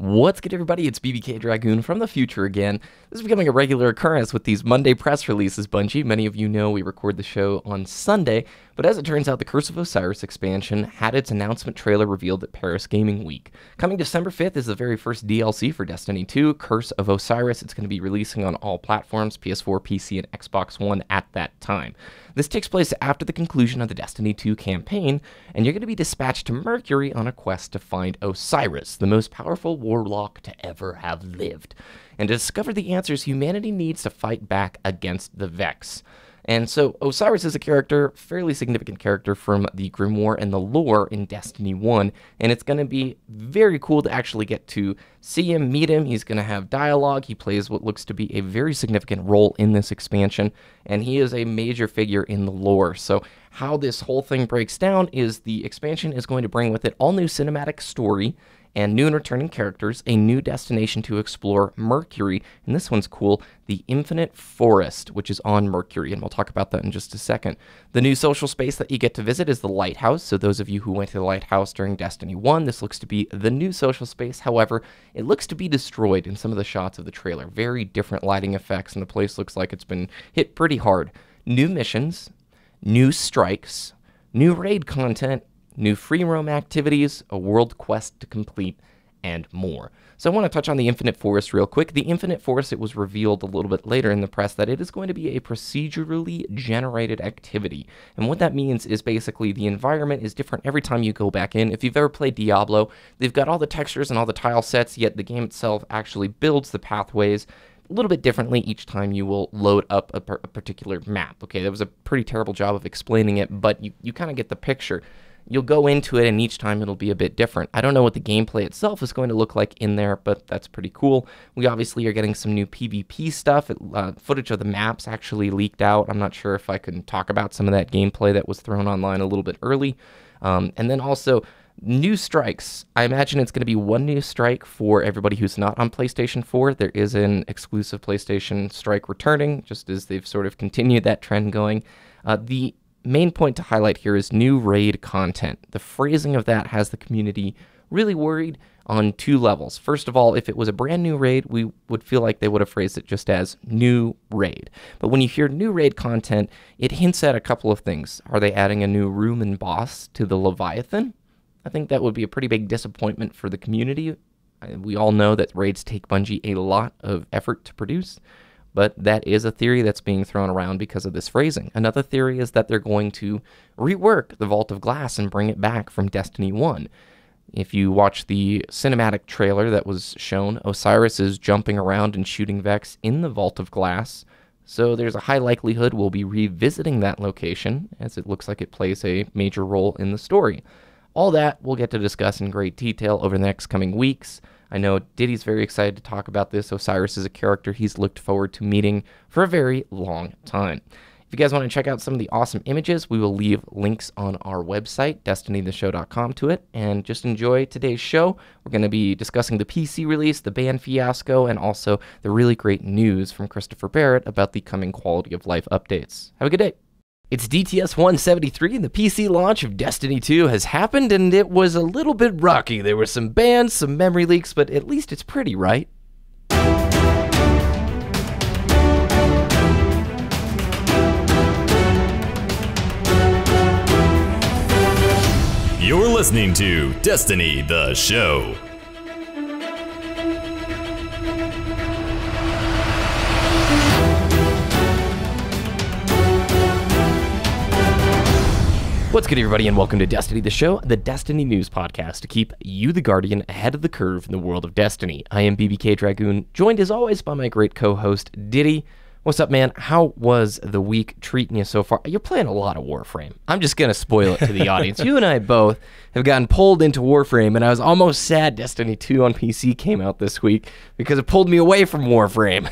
What's good, everybody? It's BBKDRAGOON from the future again. This is becoming a regular occurrence with these Monday press releases, Bungie. Many of you know we record the show on Sunday, but as it turns out, the Curse of Osiris expansion had its announcement trailer revealed at Paris Gaming Week. Coming December 5th is the very first DLC for Destiny 2, Curse of Osiris. It's going to be releasing on all platforms, PS4, PC, and Xbox One at that time. This takes place after the conclusion of the Destiny 2 campaign, and you're going to be dispatched to Mercury on a quest to find Osiris, the most powerful warlock to ever have lived, and to discover the answers humanity needs to fight back against the Vex. And so Osiris is a character, fairly significant character from the Grimoire and the lore in Destiny 1, and it's going to be very cool to actually get to see him, meet him. He's going to have dialogue. He plays what looks to be a very significant role in this expansion, and he is a major figure in the lore. So how this whole thing breaks down is the expansion is going to bring with it all new cinematic story, and new and returning characters, a new destination to explore, Mercury, and this one's cool, the Infinite Forest, which is on Mercury, and we'll talk about that in just a second. The new social space that you get to visit is the Lighthouse, so those of you who went to the Lighthouse during Destiny 1, this looks to be the new social space. However, it looks to be destroyed in some of the shots of the trailer. Very different lighting effects, and the place looks like it's been hit pretty hard. New missions, new strikes, new raid content, new free roam activities, a world quest to complete, and more. So I want to touch on the Infinite Forest real quick. The Infinite Forest, it was revealed a little bit later in the press that it is going to be a procedurally generated activity. And what that means is basically the environment is different every time you go back in. If you've ever played Diablo, they've got all the textures and all the tile sets, yet the game itself actually builds the pathways a little bit differently each time you will load up a particular map. Okay, that was a pretty terrible job of explaining it, but you kind of get the picture. You'll go into it, and each time it'll be a bit different. I don't know what the gameplay itself is going to look like in there, but that's pretty cool. We obviously are getting some new PvP stuff. Footage of the maps actually leaked out. I'm not sure if I can talk about some of that gameplay that was thrown online a little bit early. And then also, new strikes. I imagine it's going to be one new strike for everybody who's not on PlayStation 4. There is an exclusive PlayStation strike returning, just as they've sort of continued that trend going. The main point to highlight here is new raid content. The phrasing of that has the community really worried on two levels. First of all, if it was a brand new raid, we would feel like they would have phrased it just as new raid. But when you hear new raid content, it hints at a couple of things. Are they adding a new room and boss to the Leviathan? I think that would be a pretty big disappointment for the community. We all know that raids take Bungie a lot of effort to produce, but that is a theory that's being thrown around because of this phrasing. Another theory is that they're going to rework the Vault of Glass and bring it back from Destiny 1. If you watch the cinematic trailer that was shown, Osiris is jumping around and shooting Vex in the Vault of Glass, so there's a high likelihood we'll be revisiting that location, as it looks like it plays a major role in the story. All that we'll get to discuss in great detail over the next coming weeks. I know Ditty's very excited to talk about this. Osiris is a character he's looked forward to meeting for a very long time. If you guys want to check out some of the awesome images, we will leave links on our website, destinytheshow.com, to it, and just enjoy today's show. We're going to be discussing the PC release, the Ban Fiasco, and also the really great news from Christopher Barrett about the coming quality of life updates. Have a good day. It's DTS 173, and the PC launch of Destiny 2 has happened, and it was a little bit rocky. There were some bans, some memory leaks, but at least it's pretty, right? You're listening to Destiny the Show. What's good, everybody, and welcome to Destiny the Show, the Destiny news podcast to keep you, the Guardian, ahead of the curve in the world of Destiny. I am BBKDRAGOON, joined as always by my great co-host, Ditty. What's up, man? How was the week treating you so far? You're playing a lot of Warframe. I'm just going to spoil it to the audience. You and I both have gotten pulled into Warframe, and I was almost sad Destiny 2 on PC came out this week because it pulled me away from Warframe.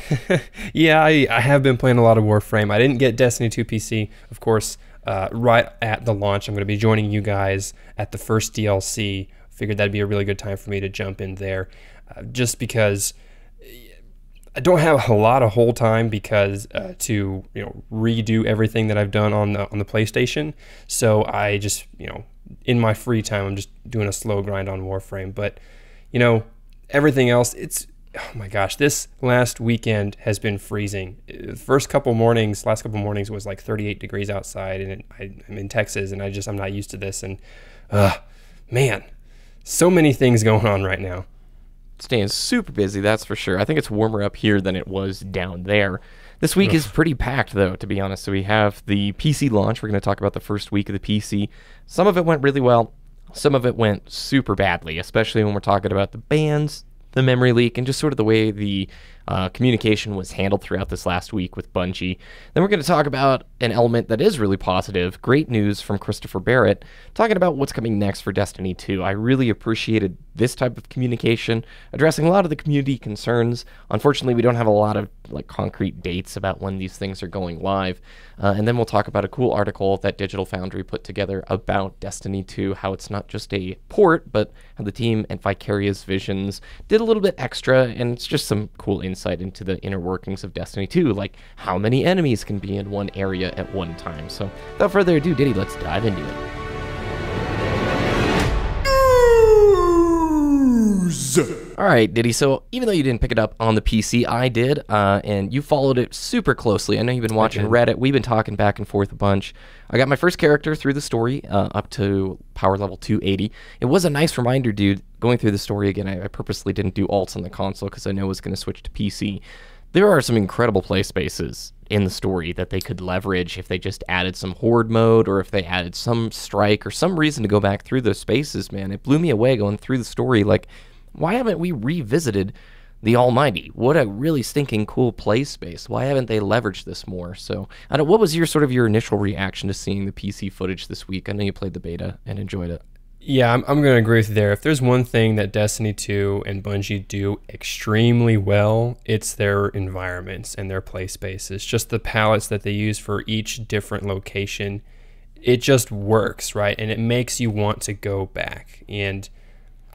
Yeah, I have been playing a lot of Warframe. I didn't get Destiny 2 PC, of course. Right at the launch, I'm going to be joining you guys at the first DLC. Figured that'd be a really good time for me to jump in there, just because I don't have a lot of whole time because to redo everything that I've done on the PlayStation. So I just in my free time I'm just doing a slow grind on Warframe. But everything else, oh my gosh, this last weekend has been freezing. The last couple mornings was like 38 degrees outside, and I'm in Texas, and I'm not used to this. And man, so many things going on right now. Staying super busy, that's for sure. I think it's warmer up here than it was down there. This week is pretty packed, though, to be honest. So we have the PC launch. We're going to talk about the first week of the PC. Some of it went really well. Some of it went super badly, especially when we're talking about the bans, the memory leak, and just sort of the way the communication was handled throughout this last week with Bungie. Then we're going to talk about an element that is really positive. Great news from Christopher Barrett, talking about what's coming next for Destiny 2. I really appreciated this type of communication, addressing a lot of the community concerns. Unfortunately, we don't have a lot of concrete dates about when these things are going live. And then we'll talk about a cool article that Digital Foundry put together about Destiny 2, how it's not just a port, but how the team and Vicarious Visions did a little bit extra, and it's just some cool insight into the inner workings of Destiny 2, like how many enemies can be in one area at one time. So without further ado, Ditty, let's dive into it. All right, Ditty, so even though you didn't pick it up on the PC, I did, and you followed it super closely. I know you've been watching Reddit. We've been talking back and forth a bunch. I got my first character through the story up to power level 280. It was a nice reminder, dude, going through the story again. I purposely didn't do alts on the console because I know it was going to switch to PC. There are some incredible play spaces in the story that they could leverage if they just added some horde mode, or if they added some strike or some reason to go back through those spaces, man. It blew me away going through the story. Like, why haven't we revisited the Almighty? What a really stinking cool play space. Why haven't they leveraged this more? So, what was your initial reaction to seeing the PC footage this week? I know you played the beta and enjoyed it. Yeah, I'm going to agree with you there. If there's one thing that Destiny 2 and Bungie do extremely well, it's their environments and their play spaces. Just the palettes that they use for each different location, it just works, right? And it makes you want to go back. And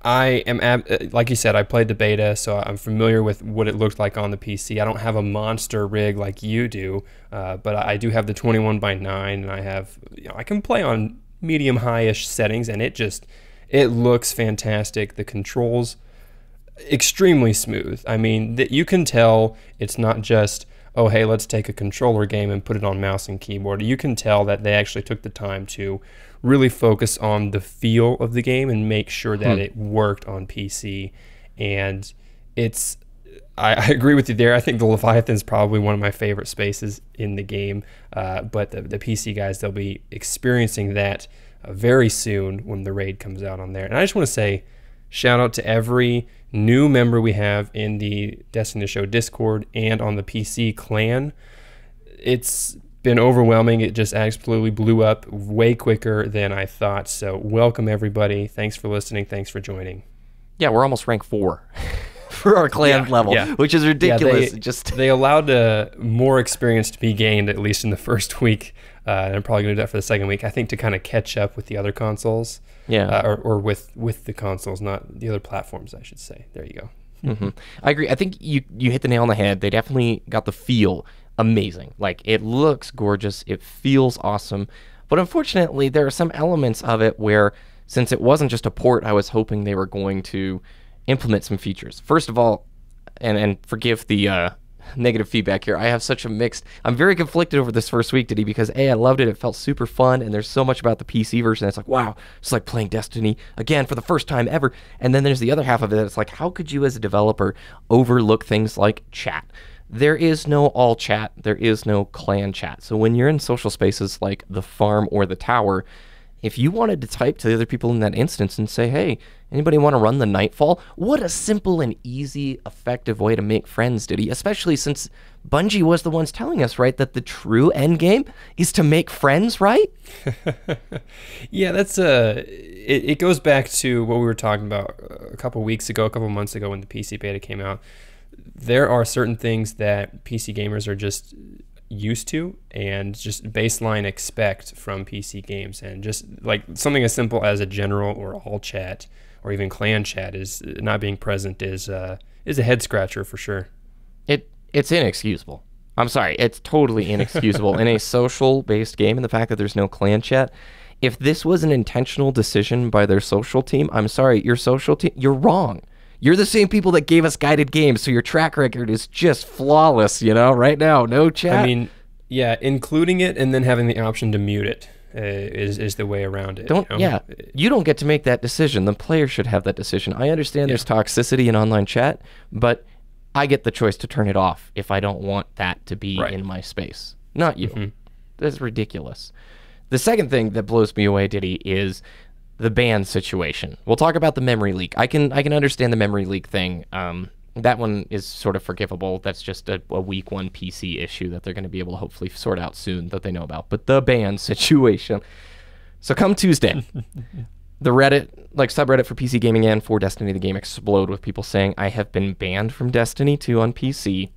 I am, like you said, I played the beta, so I'm familiar with what it looked like on the PC. I don't have a monster rig like you do, but I do have the 21x9, and I have, I can play on medium high-ish settings, and it looks fantastic. The controls extremely smooth. I mean, you can tell it's not just, oh hey, let's take a controller game and put it on mouse and keyboard. You can tell that they actually took the time to really focus on the feel of the game and make sure that it worked on PC. And I agree with you there. I think the Leviathan is probably one of my favorite spaces in the game, but the PC guys, they'll be experiencing that very soon when the raid comes out on there. And I just want to say, shout out to every new member we have in the Destiny Show Discord and on the PC clan. It's been overwhelming. It just absolutely blew up way quicker than I thought. So welcome everybody. Thanks for listening. Thanks for joining. Yeah, we're almost rank 4. For our clan level, which is ridiculous. They allowed more experience to be gained, at least in the first week, and I'm probably going to do that for the second week, I think, to kind of catch up with the other consoles, or with the consoles, not the other platforms, I should say. There you go. I agree. I think you hit the nail on the head. They definitely got the feel amazing. Like, it looks gorgeous, it feels awesome, but unfortunately there are some elements of it where, since it wasn't just a port, I was hoping they were going to implement some features. First of all, and forgive the negative feedback here, I have such a mixed, I'm very conflicted over this first week, Ditty, because A, I loved it, it felt super fun, and there's so much about the PC version that's like, wow, it's like playing Destiny again for the first time ever. And then there's the other half of it that's like, how could you as a developer overlook things like chat? There is no all chat, there is no clan chat. So when you're in social spaces like the farm or the tower, if you wanted to type to the other people in that instance and say, hey, anybody want to run the Nightfall? What a simple and easy, effective way to make friends, Ditty, especially since Bungie was the ones telling us, right, that the true end game is to make friends, right? Yeah, that's it goes back to what we were talking about a couple months ago when the PC beta came out. There are certain things that PC gamers are just used to and just baseline expect from PC games, and just like something as simple as a general or all chat or even clan chat is not being present is a head scratcher for sure. It's inexcusable. I'm sorry, it's totally inexcusable in a social based game, and the fact that there's no clan chat. If this was an intentional decision by their social team, I'm sorry, your social team, you're wrong. You're the same people that gave us guided games, so your track record is just flawless, right now. No chat. I mean, yeah, including it and then having the option to mute it is the way around it. You don't get to make that decision. The player should have that decision. I understand there's toxicity in online chat, but I get the choice to turn it off if I don't want that to be in my space. Not you. That's ridiculous. The second thing that blows me away, Ditty, is the ban situation. We'll talk about the memory leak. I can understand the memory leak thing. That one is sort of forgivable. That's just a week one PC issue that they're going to be able to hopefully sort out soon that they know about. But the ban situation. So come Tuesday, the Reddit, subreddit for PC gaming and for Destiny the game explode with people saying, I have been banned from Destiny 2 on PC.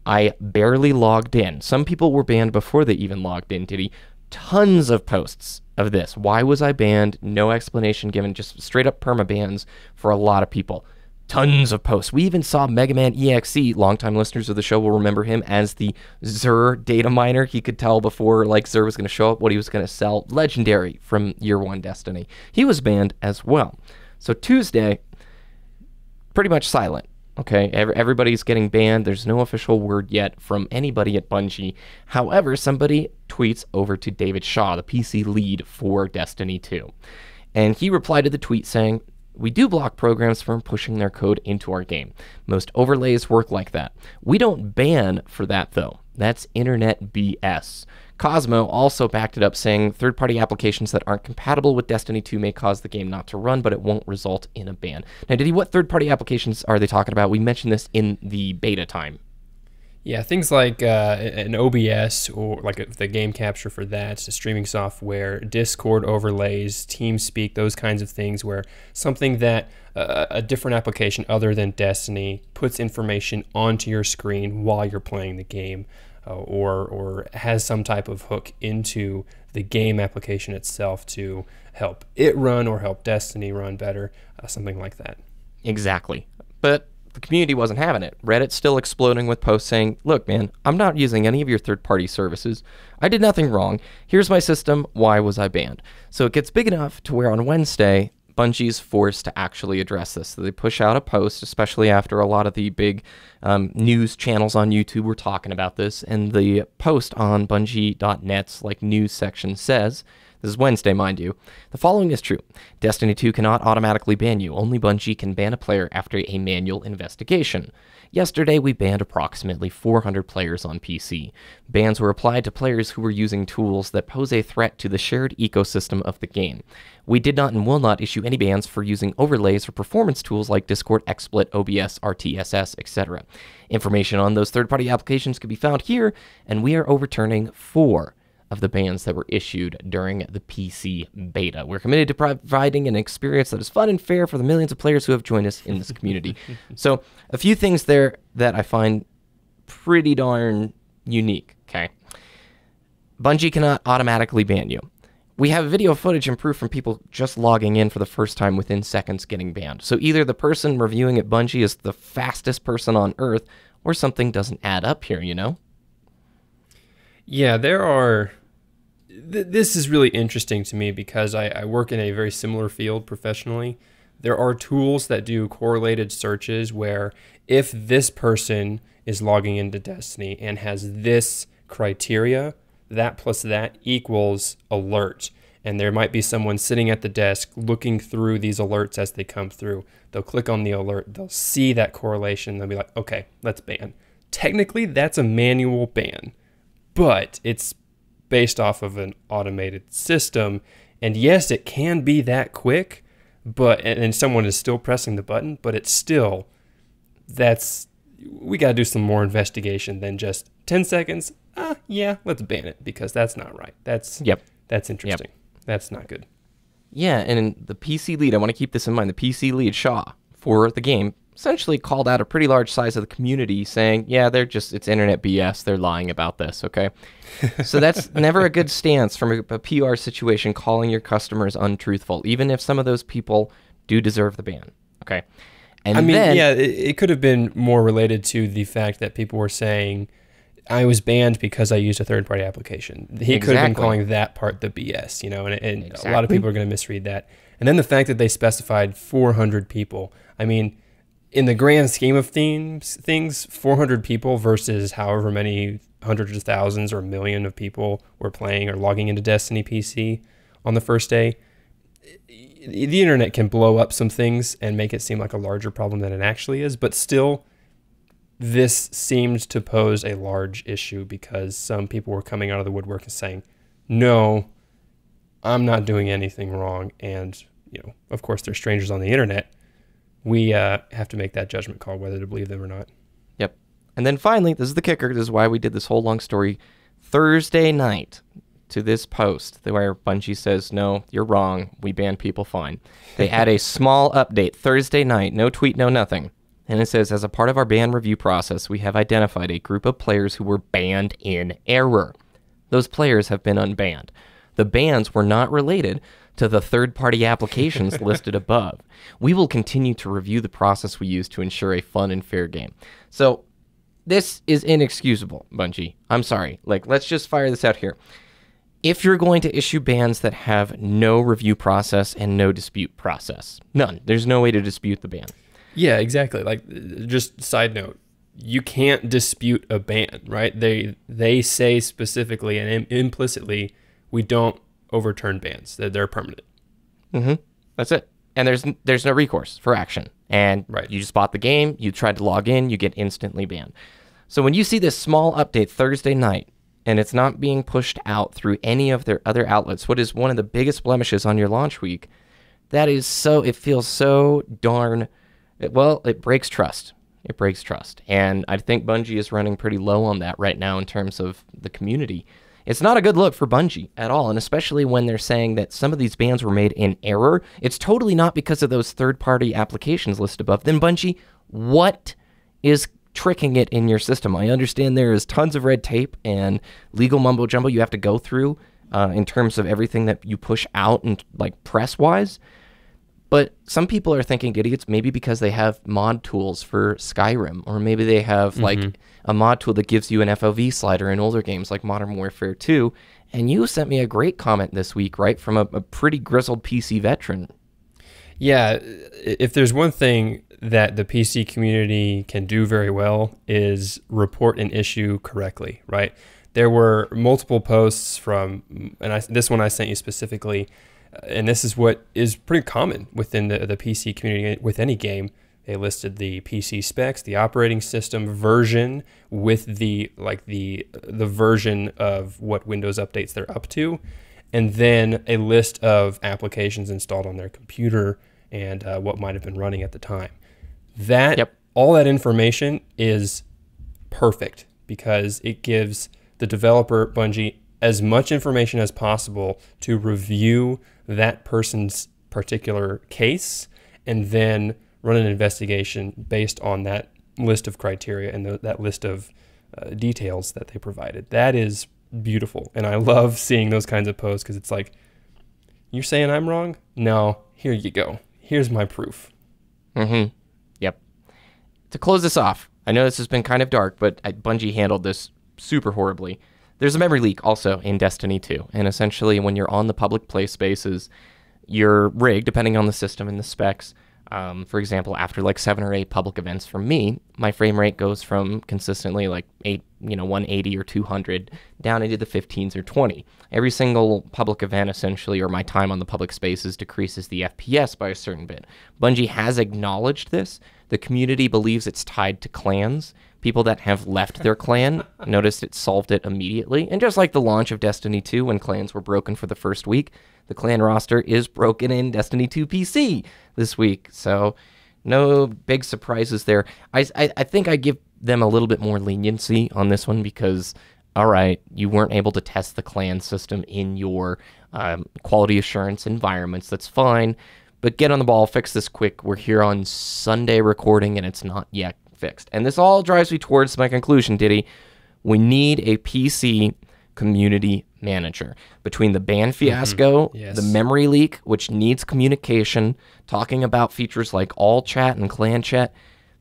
I barely logged in. Some people were banned before they even logged in, Ditty. Tons of posts of this. Why was I banned? No explanation given. Just straight up perma bans for a lot of people. Tons of posts. We even saw Mega Man EXE. Longtime listeners of the show will remember him as the Xur data miner. He could tell before Xur was going to show up what he was going to sell. Legendary from Year 1 Destiny. He was banned as well. So Tuesday, pretty much silent. Okay, everybody's getting banned. There's no official word yet from anybody at Bungie. However, somebody tweets over to David Shaw, the PC lead for Destiny 2. And he replied to the tweet saying, we do block programs from pushing their code into our game. Most overlays work like that. We don't ban for that, though. That's internet BS. Cosmo also backed it up, saying third-party applications that aren't compatible with Destiny 2 may cause the game not to run, but it won't result in a ban. Now, Ditty, what third-party applications are they talking about? We mentioned this in the beta time. Yeah, things like an OBS or the game capture for that, streaming software, Discord overlays, TeamSpeak, those kinds of things where something that a different application other than Destiny puts information onto your screen while you're playing the game or has some type of hook into the game application itself to help it run or help Destiny run better, something like that. Exactly. But the community wasn't having it. Reddit's still exploding with posts saying, look, man, I'm not using any of your third-party services. I did nothing wrong. Here's my system. Why was I banned? So it gets big enough to where on Wednesday, Bungie's forced to actually address this. So they push out a post, especially after a lot of the big news channels on YouTube were talking about this. And the post on Bungie.net's news section says, this is Wednesday, mind you. The following is true. Destiny 2 cannot automatically ban you. Only Bungie can ban a player after a manual investigation. Yesterday, we banned approximately 400 players on PC. Bans were applied to players who were using tools that pose a threat to the shared ecosystem of the game. We did not and will not issue any bans for using overlays or performance tools like Discord, XSplit, OBS, RTSS, etc. Information on those third-party applications can be found here, and we are overturning 4 of the bans that were issued during the PC beta. We're committed to providing an experience that is fun and fair for the millions of players who have joined us in this community. So a few things there that I find pretty darn unique, okay? Bungie cannot automatically ban you. We have video footage and proof from people just logging in for the first time within seconds getting banned. So either the person reviewing at Bungie is the fastest person on Earth, or something doesn't add up here, Yeah, there are... This is really interesting to me because I work in a very similar field professionally. There are tools that do correlated searches where if this person is logging into Destiny and has this criteria, that plus that equals alert. And there might be someone sitting at the desk looking through these alerts as they come through. They'll click on the alert. They'll see that correlation. They'll be like, okay, let's ban. Technically, that's a manual ban, but it's based off of an automated system. And yes, it can be that quick, but and someone is still pressing the button, but it's still, we got to do some more investigation than just 10 seconds. Yeah, let's ban it because that's not right. That's interesting. Yep. That's not good. Yeah, and the PC lead, I want to keep this in mind, the PC lead, Shaw, for the game, essentially called out a pretty large size of the community saying, yeah, it's internet BS. They're lying about this, okay? So that's never a good stance from a PR situation, calling your customers untruthful, even if some of those people do deserve the ban, okay? And it could have been more related to the fact that people were saying, I was banned because I used a third-party application. He could have been calling that part the BS, and exactly. A lot of people are going to misread that. And then the fact that they specified 400 people. I mean, in the grand scheme of things, 400 people versus however many hundreds of thousands or a million of people were playing or logging into Destiny PC on the first day, the internet can blow up some things and make it seem like a larger problem than it actually is. But still, this seemed to pose a large issue because some people were coming out of the woodwork and saying, no, I'm not doing anything wrong. And, of course, they're strangers on the internet. We have to make that judgment call whether to believe them or not. Yep. And then finally, this is the kicker. This is why we did this whole long story. Thursday night to this post where Bungie says, no, you're wrong. We ban people fine. They add a small update Thursday night. No tweet, no nothing. And it says, as a part of our ban review process, we have identified a group of players who were banned in error. Those players have been unbanned. The bans were not related to the third-party applications listed above. We will continue to review the process we use to ensure a fun and fair game. So this is inexcusable, Bungie. I'm sorry. Let's just fire this out here. If you're going to issue bans that have no review process and no dispute process, none, there's no way to dispute the ban. Yeah, exactly. Just side note, you can't dispute a ban, right? They say specifically and implicitly, we don't overturn bans. They're permanent. Mm-hmm. That's it. And there's no recourse for action. And right. You just bought the game, you tried to log in, you get instantly banned. So when you see this small update Thursday night, and it's not being pushed out through any of their other outlets, what is one of the biggest blemishes on your launch week, it feels so darn, it breaks trust. It breaks trust. And I think Bungie is running pretty low on that right now in terms of the community. It's not a good look for Bungie at all, and especially when they're saying that some of these bans were made in error. It's totally not because of those third-party applications listed above. Then Bungie, what is tricking it in your system? I understand there is tons of red tape and legal mumbo-jumbo you have to go through in terms of everything that you push out and press-wise. But some people are thinking, Ditty, it's maybe because they have mod tools for Skyrim, or maybe they have a mod tool that gives you an FOV slider in older games like Modern Warfare 2. And you sent me a great comment this week, right, from a pretty grizzled PC veteran. Yeah, if there's one thing that the PC community can do very well is report an issue correctly, right? There were multiple posts this one I sent you specifically, and this is what is pretty common within the PC community with any game. They listed the PC specs, the operating system version with the version of what Windows updates they're up to, and then a list of applications installed on their computer and what might have been running at the time. All that information is perfect because it gives the developer, Bungie, as much information as possible to review that person's particular case and then run an investigation based on that list of criteria and that list of details that they provided. That is beautiful. And I love seeing those kinds of posts because it's like, you're saying I'm wrong? No, here you go. Here's my proof. Mm-hmm. Yep. To close this off, I know this has been kind of dark, but Bungie handled this super horribly. There's a memory leak also in Destiny 2, and essentially when you're on the public play spaces, your rig, depending on the system and the specs, for example, after 7 or 8 public events from me, my frame rate goes from consistently 180 or 200 down into the 15s or 20. Every single public event essentially, or my time on the public spaces, decreases the FPS by a certain bit. Bungie has acknowledged this. The community believes it's tied to clans. People that have left their clan noticed it solved it immediately. And just like the launch of Destiny 2 when clans were broken for the first week, the clan roster is broken in Destiny 2 PC this week. So no big surprises there. I think I give them a little bit more leniency on this one because, all right, you weren't able to test the clan system in your quality assurance environments. That's fine. But get on the ball, fix this quick. We're here on Sunday recording, and it's not yet fixed. And this all drives me towards my conclusion, Ditty. We need a PC community manager. Between the Ban Fiasco, Yes. the memory leak, which needs communication, talking about features like all chat and clan chat,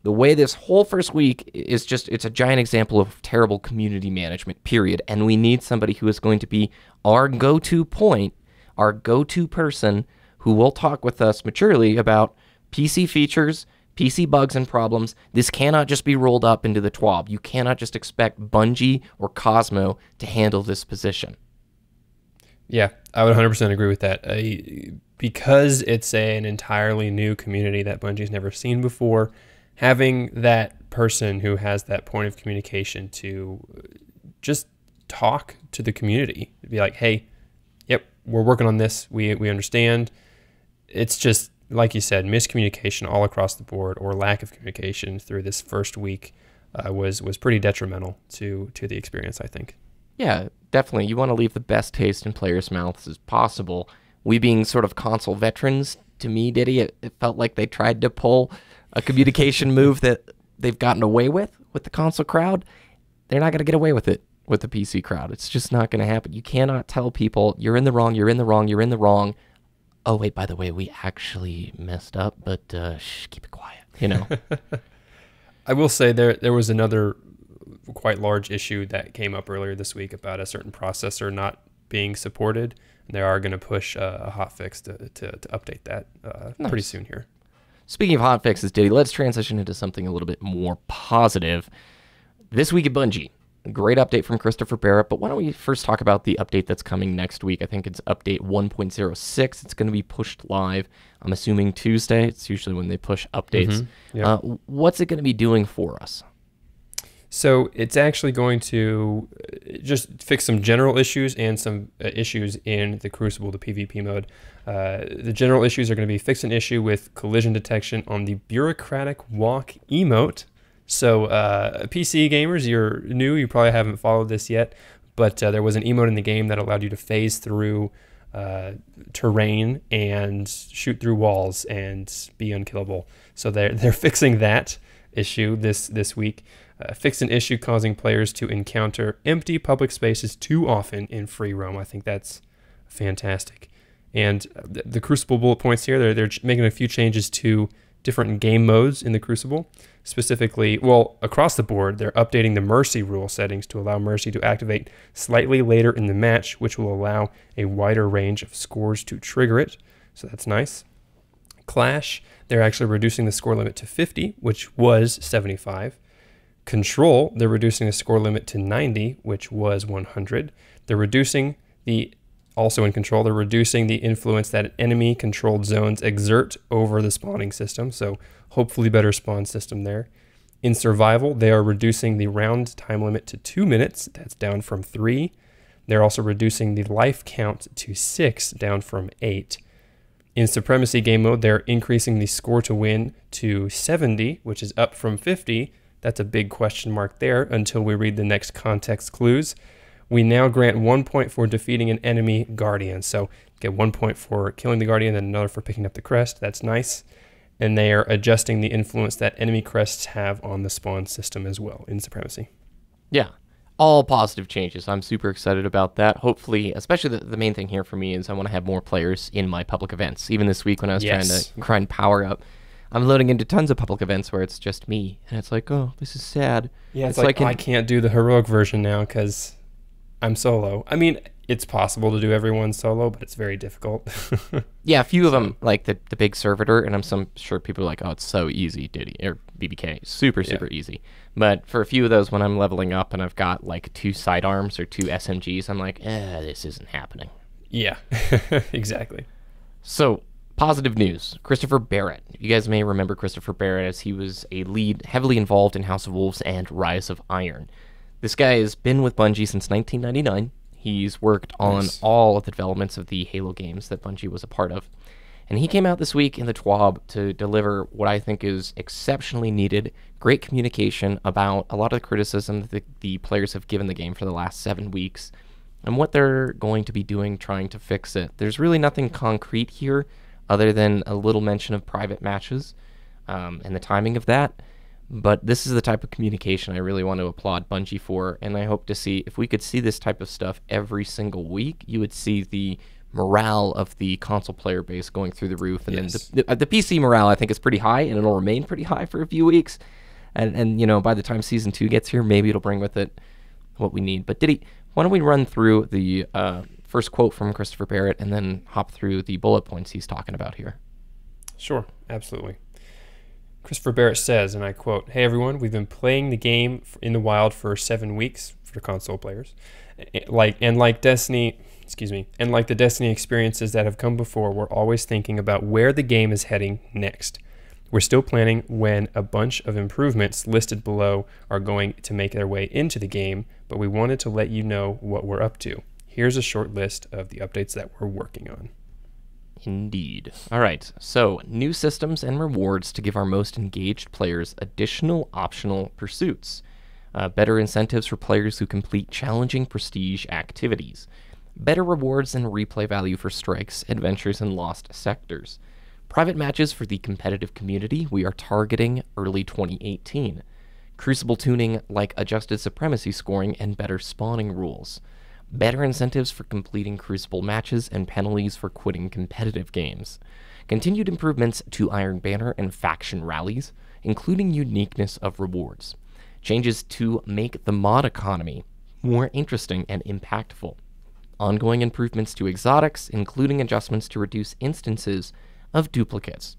the way this whole first week is it's a giant example of terrible community management, period. And we need somebody who is going to be our go-to point, our go-to person who will talk with us maturely about PC features, PC bugs and problems. This cannot just be rolled up into the TWAB. You cannot just expect Bungie or Cosmo to handle this position. Yeah, I would 100% agree with that. Because it's an entirely new community that Bungie's never seen before, having that person who has that point of communication to just talk to the community, be like, hey, yep, we're working on this. We understand. It's just, like you said, miscommunication all across the board, or lack of communication through this first week was pretty detrimental to the experience, I think. Yeah, definitely. You want to leave the best taste in players' mouths as possible. We being sort of console veterans, to me, Ditty, it felt like they tried to pull a communication move that they've gotten away with the console crowd. They're not going to get away with it with the PC crowd. It's just not going to happen. You cannot tell people, you're in the wrong, you're in the wrong, you're in the wrong. Oh, wait, by the way, we actually messed up, but shh, keep it quiet, you know. I will say there was another quite large issue that came up earlier this week about a certain processor not being supported. And they are going to push a hotfix to update that pretty soon here. Speaking of hotfixes, Ditty, let's transition into something a little bit more positive. This week at Bungie, a great update from Christopher Barrett, but why don't we first talk about the update that's coming next week? I think it's update 1.06. It's going to be pushed live, I'm assuming Tuesday. It's usually when they push updates. Mm-hmm. Yep. What's it going to be doing for us? So it's actually going to just fix some general issues and some issues in the Crucible, the PvP mode. The general issues are going to be fix an issue with collision detection on the bureaucratic walk emote. So PC gamers, you're new, you probably haven't followed this yet, but there was an emote in the game that allowed you to phase through terrain and shoot through walls and be unkillable. So they're fixing that issue this week. Fix an issue causing players to encounter empty public spaces too often in free roam. I think that's fantastic. And the Crucible bullet points here, they're making a few changes to different game modes in the Crucible. Specifically, well, across the board, they're updating the Mercy rule settings to allow Mercy to activate slightly later in the match, which will allow a wider range of scores to trigger it. So that's nice. Clash, they're actually reducing the score limit to 50, which was 75. Control, they're reducing the score limit to 90, which was 100. They're reducing also in Control, they're reducing the influence that enemy-controlled zones exert over the spawning system, so hopefully better spawn system there. In Survival, they are reducing the round time limit to 2 minutes, that's down from 3. They're also reducing the life count to 6, down from 8. In Supremacy game mode, they're increasing the score to win to 70, which is up from 50. That's a big question mark there until we read the next context clues. We now grant 1 point for defeating an enemy Guardian. So get 1 point for killing the Guardian and another for picking up the crest. That's nice. And they are adjusting the influence that enemy crests have on the spawn system as well in Supremacy. Yeah, all positive changes. I'm super excited about that. Hopefully, especially the main thing here for me is I want to have more players in my public events. Even this week when I was trying to grind power up, I'm loading into tons of public events where it's just me, and it's like, oh, this is sad. Yeah, it's like I can't do the heroic version now because I'm solo. I mean, it's possible to do everyone solo, but it's very difficult. Yeah, a few of them, like the big servitor, and I'm sure people are like, oh, it's so easy, Ditty, or BBK, super easy. But for a few of those, when I'm leveling up and I've got like 2 sidearms or 2 SMGs, I'm like, this isn't happening. Yeah, exactly. So, positive news. Christopher Barrett. You guys may remember Christopher Barrett as he was a lead heavily involved in House of Wolves and Rise of Iron. This guy has been with Bungie since 1999. He's worked on all of the developments of the Halo games that Bungie was a part of. And he came out this week in the TWAB to deliver what I think is exceptionally needed, great communication about a lot of the criticism that the players have given the game for the last 7 weeks and what they're going to be doing trying to fix it. There's really nothing concrete here other than a little mention of private matches and the timing of that. But this is the type of communication I really want to applaud Bungie for, and I hope to see, if we could see this type of stuff every single week, you would see the morale of the console player base going through the roof. And then the PC morale, I think, is pretty high, and it'll remain pretty high for a few weeks. And you know, by the time Season 2 gets here, maybe it'll bring with it what we need. But Ditty, why don't we run through the first quote from Christopher Barrett and then hop through the bullet points he's talking about here? Sure, absolutely. Christopher Barrett says, and I quote, "Hey everyone, we've been playing the game in the wild for 7 weeks for console players. Like the Destiny experiences that have come before, we're always thinking about where the game is heading next. We're still planning when a bunch of improvements listed below are going to make their way into the game, but we wanted to let you know what we're up to. Here's a short list of the updates that we're working on." Indeed. All right, so new systems and rewards to give our most engaged players additional optional pursuits. Better incentives for players who complete challenging prestige activities. Better rewards and replay value for strikes, adventures, and lost sectors. Private matches for the competitive community. We are targeting early 2018. Crucible tuning like adjusted supremacy scoring and better spawning rules. Better incentives for completing Crucible matches and penalties for quitting competitive games. Continued improvements to Iron Banner and faction rallies, including uniqueness of rewards. Changes to make the mod economy more interesting and impactful. Ongoing improvements to exotics, including adjustments to reduce instances of duplicates.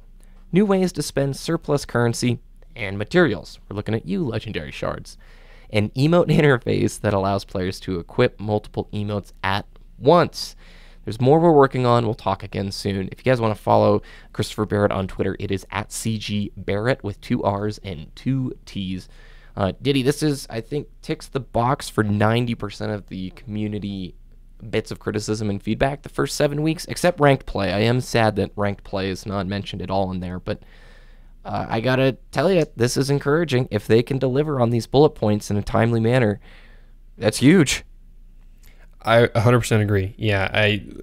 New ways to spend surplus currency and materials. We're looking at you, Legendary Shards. An emote interface that allows players to equip multiple emotes at once. There's more we're working on. We'll talk again soon. If you guys want to follow Christopher Barrett on Twitter, it is at CG Barrett with 2 R's and 2 T's. Ditty, this is, I think, ticks the box for 90% of the community bits of criticism and feedback the first 7 weeks, except ranked play. I am sad that ranked play is not mentioned at all in there, but I gotta tell you, this is encouraging. If they can deliver on these bullet points in a timely manner, that's huge. I 100% agree. Yeah,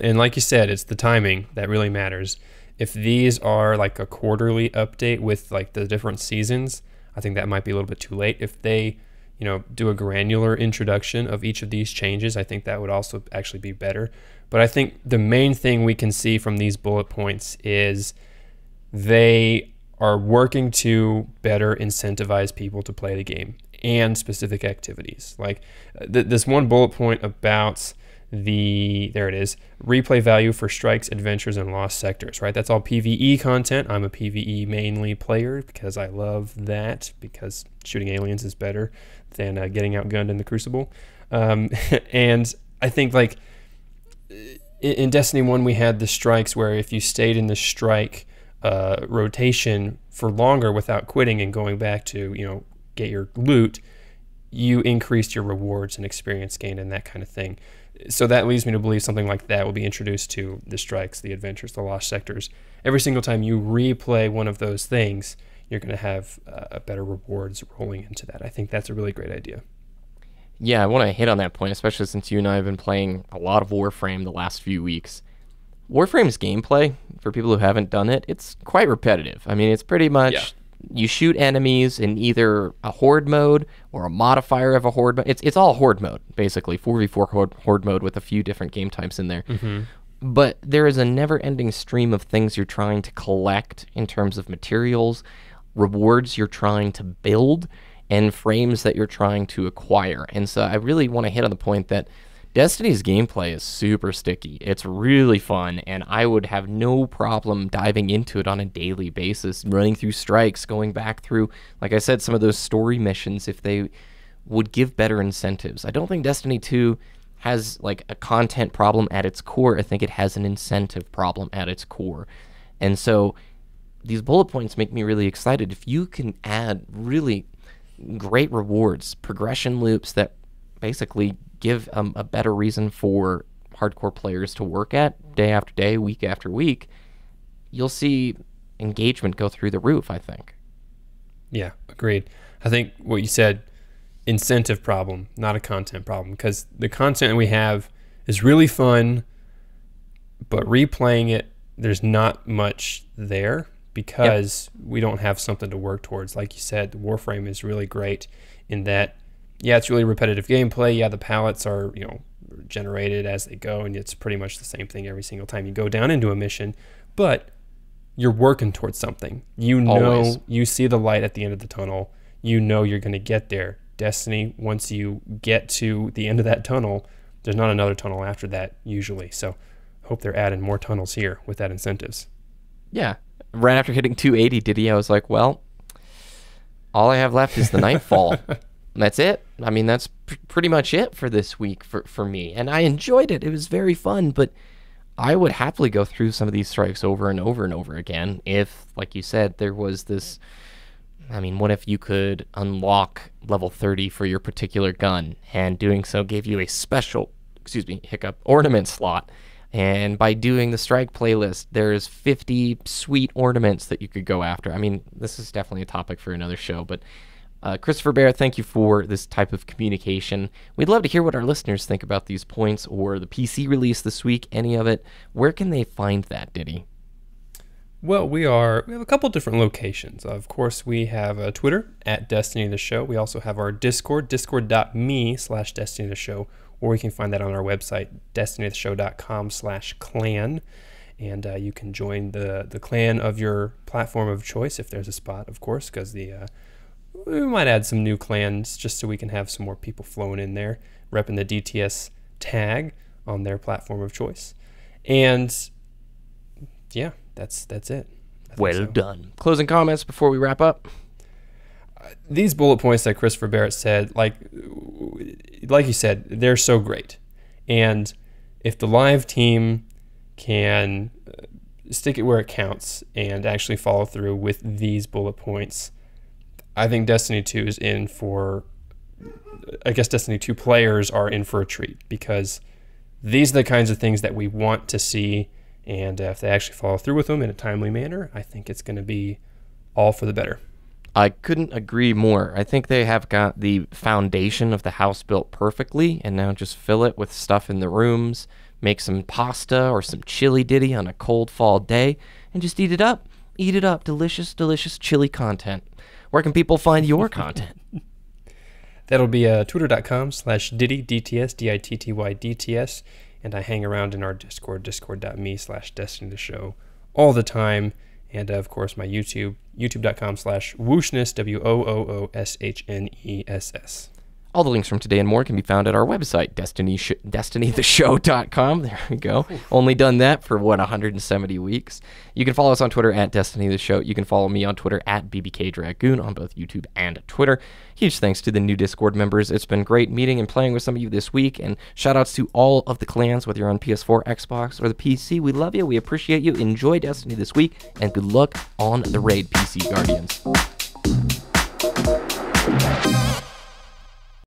and like you said, it's the timing that really matters. If these are like a quarterly update with like the different seasons, I think that might be a little bit too late. If they, do a granular introduction of each of these changes, I think that would also actually be better. But I think the main thing we can see from these bullet points is they are working to better incentivize people to play the game and specific activities. Like this one bullet point about there it is, replay value for strikes, adventures, and lost sectors, right? That's all PvE content. I'm a PvE mainly player because I love that, because shooting aliens is better than getting outgunned in the Crucible. And I think like in Destiny 1, we had the strikes where if you stayed in the strike rotation for longer without quitting and going back to get your loot, you increased your rewards and experience gain and that kind of thing. So that leads me to believe something like that will be introduced to the strikes, the adventures, the lost sectors. Every single time you replay one of those things, you're going to have better rewards rolling into that. I think that's a really great idea. Yeah, I want to hit on that point, especially since you and I have been playing a lot of Warframe the last few weeks. Warframe's gameplay, for people who haven't done it, it's quite repetitive. I mean, it's pretty much you shoot enemies in either a horde mode or a modifier of a horde mode. It's all horde mode, basically, 4v4 horde mode with a few different game types in there. Mm-hmm. But there is a never-ending stream of things you're trying to collect in terms of materials, rewards you're trying to build, and frames that you're trying to acquire. And so I really want to hit on the point that Destiny's gameplay is super sticky. It's really fun, and I would have no problem diving into it on a daily basis, running through strikes, going back through, like I said, some of those story missions if they would give better incentives. I don't think Destiny 2 has like a content problem at its core. I think it has an incentive problem at its core. And so these bullet points make me really excited. If you can add really great rewards, progression loops that basically give a better reason for hardcore players to work at day after day, week after week, you'll see engagement go through the roof, I think. Yeah, agreed. I think what you said, incentive problem, not a content problem, because the content we have is really fun, but replaying it, there's not much there because we don't have something to work towards. Like you said, the Warframe is really great in that, yeah, it's really repetitive gameplay. Yeah, the palettes are, generated as they go, and it's pretty much the same thing every single time you go down into a mission, but you're working towards something. Always. You see the light at the end of the tunnel. You know you're going to get there. Destiny, once you get to the end of that tunnel, there's not another tunnel after that usually. So hope they're adding more tunnels here with that incentives. Yeah. Right after hitting 280, Ditty, I was like, well, All I have left is the Nightfall. That's it. I mean, that's pretty much it for this week for me. And I enjoyed it. It was very fun, but I would happily go through some of these strikes over and over and over again if, like you said, there was this... I mean, what if you could unlock level 30 for your particular gun, and doing so gave you a special, ornament slot? And by doing the strike playlist, there's 50 sweet ornaments that you could go after. I mean, this is definitely a topic for another show, but Christopher Bear, thank you for this type of communication. We'd love to hear what our listeners think about these points or the PC release this week, any of it. Where can they find that, Ditty? Well, we have a couple different locations. Of course, we have a Twitter at Destiny the Show. We also have our Discord, discord.me/Destiny the Show, or you can find that on our website, destinytheshow.com/clan. And you can join the clan of your platform of choice if there's a spot, of course, because we might add some new clans just so we can have some more people flowing in there, repping the DTS tag on their platform of choice. And yeah, that's it. Well done. Closing comments before we wrap up? These bullet points that Christopher Barrett said, like you said, they're so great. And if the live team can stick it where it counts and actually follow through with these bullet points, I think Destiny 2 is in for... I guess Destiny 2 players are in for a treat, because these are the kinds of things that we want to see. And if they actually follow through with them in a timely manner, I think it's going to be all for the better. I couldn't agree more. I think they have got the foundation of the house built perfectly, and now just fill it with stuff in the rooms, make some pasta or some chili Ditty on a cold fall day, and just eat it up. Eat it up. Delicious, delicious chili content. Where can people find your content? That'll be twitter.com/Ditty, DTS, DITTY, DTS. And I hang around in our Discord, discord.me/Destiny the Show all the time. And of course, my YouTube, youtube.com/Wooshness, WOOOSHNESS. All the links from today and more can be found at our website, destinytheshow.com. There we go. Only done that for, 170 weeks. You can follow us on Twitter at Destiny the Show. You can follow me on Twitter at BBKDRAGOON on both YouTube and Twitter. Huge thanks to the new Discord members. It's been great meeting and playing with some of you this week. And shout outs to all of the clans, whether you're on PS4, Xbox, or the PC. We love you. We appreciate you. Enjoy Destiny this week. And good luck on the raid, PC Guardians.